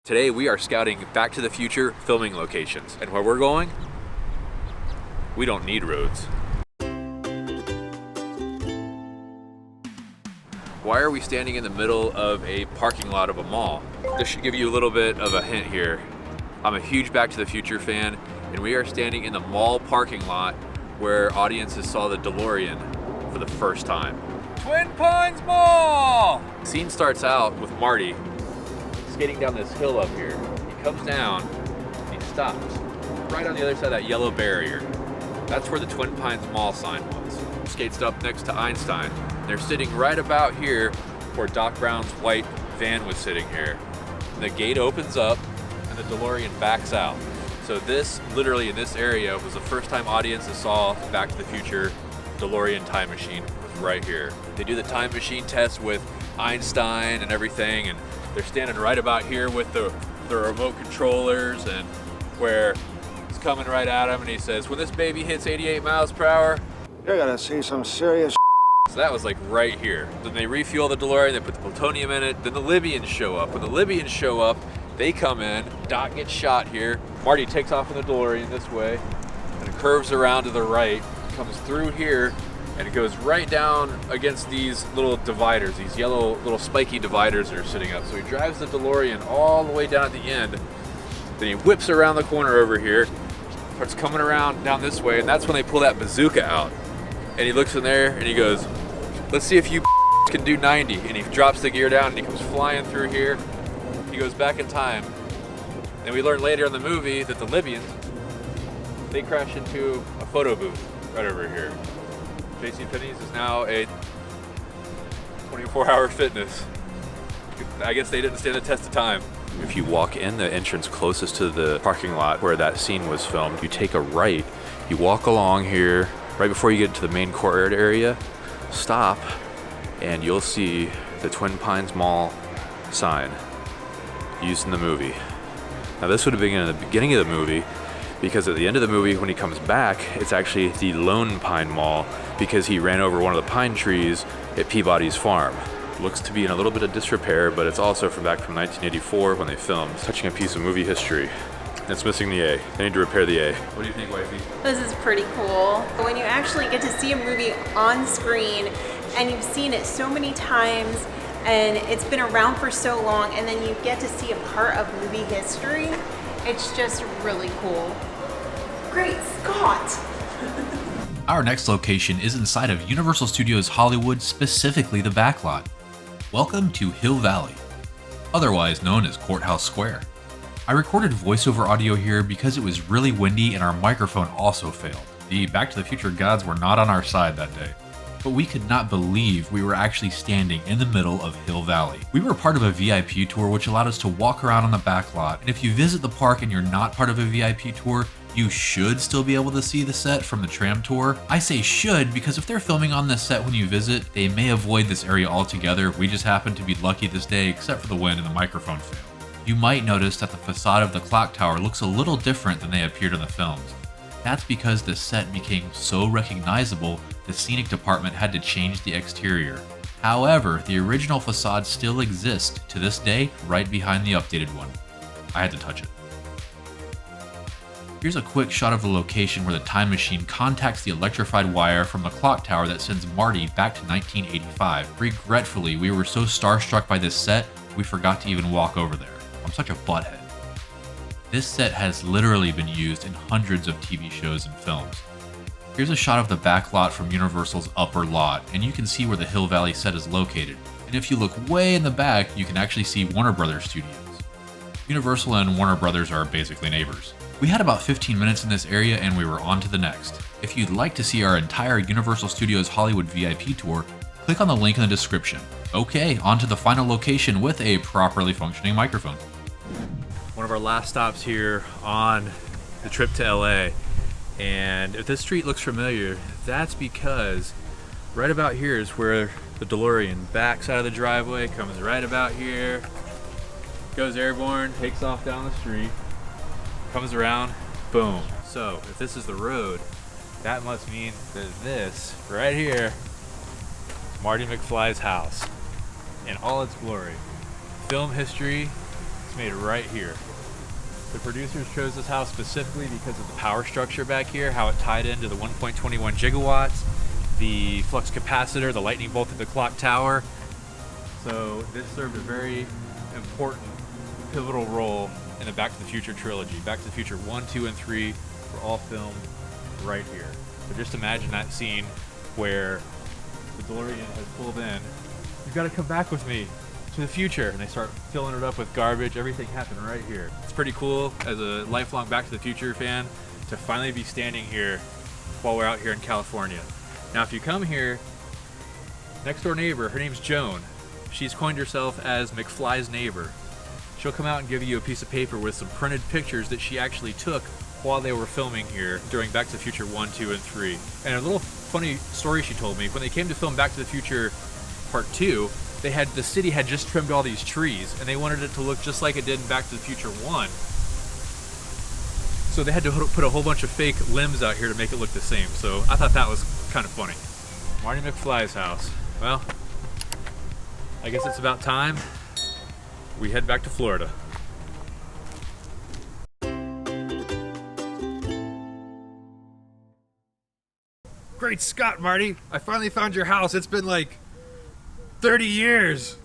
Today we are scouting Back to the Future filming locations. And where we're going, we don't need roads. Why are we standing in the middle of a parking lot of a mall? This should give you a little bit of a hint here. I'm a huge Back to the Future fan, and we are standing in the mall parking lot where audiences saw the DeLorean for the first time. Twin Pines Mall! The scene starts out with Marty skating down this hill up here. He comes down and he stops right on the other side of that yellow barrier. That's where the Twin Pines Mall sign was. Skates up next to Einstein. They're sitting right about here where Doc Brown's white van was sitting here. And the gate opens up and the DeLorean backs out. So this, literally in this area, was the first time audiences saw Back to the Future DeLorean time machine was right here. They do the time machine test with Einstein and everything, and they're standing right about here with the remote controllers, and where he's coming right at him and he says, when this baby hits 88 miles per hour, you're gonna see some serious. So that was like right here. Then they refuel the DeLorean, they put the plutonium in it, then the Libyans show up. When the Libyans show up, they come in, Doc gets shot here, Marty takes off in the DeLorean this way, and it curves around to the right, comes through here, and it goes right down against these little dividers, these yellow little spiky dividers that are sitting up. So he drives the DeLorean all the way down at the end, then he whips around the corner over here, starts coming around down this way, and that's when they pull that bazooka out. And he looks in there and he goes, let's see if you can do 90. And he drops the gear down and he comes flying through here. He goes back in time. And we learn later in the movie that the Libyans, they crash into a photo booth right over here. JCPenney's is now a 24-hour fitness. I guess they didn't stand the test of time. If you walk in the entrance closest to the parking lot where that scene was filmed, you take a right, you walk along here, right before you get to the main courtyard area, stop, and you'll see the Twin Pines Mall sign used in the movie. Now this would have been in the beginning of the movie, because at the end of the movie, when he comes back, it's actually the Lone Pine Mall, because he ran over one of the pine trees at Peabody's farm. Looks to be in a little bit of disrepair, but it's also from back from 1984 when they filmed. Touching a piece of movie history. It's missing the A. They need to repair the A. What do you think, wifey? This is pretty cool. When you actually get to see a movie on screen and you've seen it so many times and it's been around for so long, and then you get to see a part of movie history, it's just really cool. Great Scott! Our next location is inside of Universal Studios Hollywood, specifically the Backlot. Welcome to Hill Valley, otherwise known as Courthouse Square. I recorded voiceover audio here because it was really windy and our microphone also failed. The Back to the Future gods were not on our side that day. But we could not believe we were actually standing in the middle of Hill Valley. We were part of a VIP tour which allowed us to walk around on the back lot, and if you visit the park and you're not part of a VIP tour, you should still be able to see the set from the tram tour. I say should because if they're filming on this set when you visit, they may avoid this area altogether. We just happened to be lucky this day, except for the wind and the microphone failed. You might notice that the facade of the clock tower looks a little different than they appeared in the films. That's because the set became so recognizable, the scenic department had to change the exterior. However, the original facade still exists to this day, right behind the updated one. I had to touch it. Here's a quick shot of the location where the time machine contacts the electrified wire from the clock tower that sends Marty back to 1985. Regretfully, we were so starstruck by this set, we forgot to even walk over there. I'm such a butthead. This set has literally been used in hundreds of TV shows and films. Here's a shot of the back lot from Universal's upper lot, and you can see where the Hill Valley set is located. And if you look way in the back, you can actually see Warner Brothers Studios. Universal and Warner Brothers are basically neighbors. We had about 15 minutes in this area and we were on to the next. If you'd like to see our entire Universal Studios Hollywood VIP tour, click on the link in the description. Okay, on to the final location with a properly functioning microphone. One of our last stops here on the trip to LA. And if this street looks familiar, that's because right about here is where the DeLorean backs out of the driveway, comes right about here, goes airborne, takes off down the street, comes around, boom. So if this is the road, that must mean that this right here is Marty McFly's house in all its glory. Film history It's made right here. The producers chose this house specifically because of the power structure back here, how it tied into the 1.21 gigawatts, the flux capacitor, the lightning bolt at the clock tower. So this served a very important, pivotal role in the Back to the Future trilogy. Back to the Future 1, 2, and 3 were all filmed right here. So just imagine that scene where the DeLorean has pulled in. You've got to come back with me to the future. And they start filling it up with garbage. Everything happened right here. It's pretty cool as a lifelong Back to the Future fan to finally be standing here while we're out here in California. Now, if you come here, next door neighbor, her name's Joan. She's coined herself as McFly's neighbor. She'll come out and give you a piece of paper with some printed pictures that she actually took while they were filming here during Back to the Future 1, 2, and 3. And a little funny story she told me, when they came to film Back to the Future Part 2, the city had just trimmed all these trees, and they wanted it to look just like it did in Back to the Future 1. So they had to put a whole bunch of fake limbs out here to make it look the same. So I thought that was kind of funny. Marty McFly's house. Well, I guess it's about time we head back to Florida. Great Scott, Marty! I finally found your house. It's been like 30 years.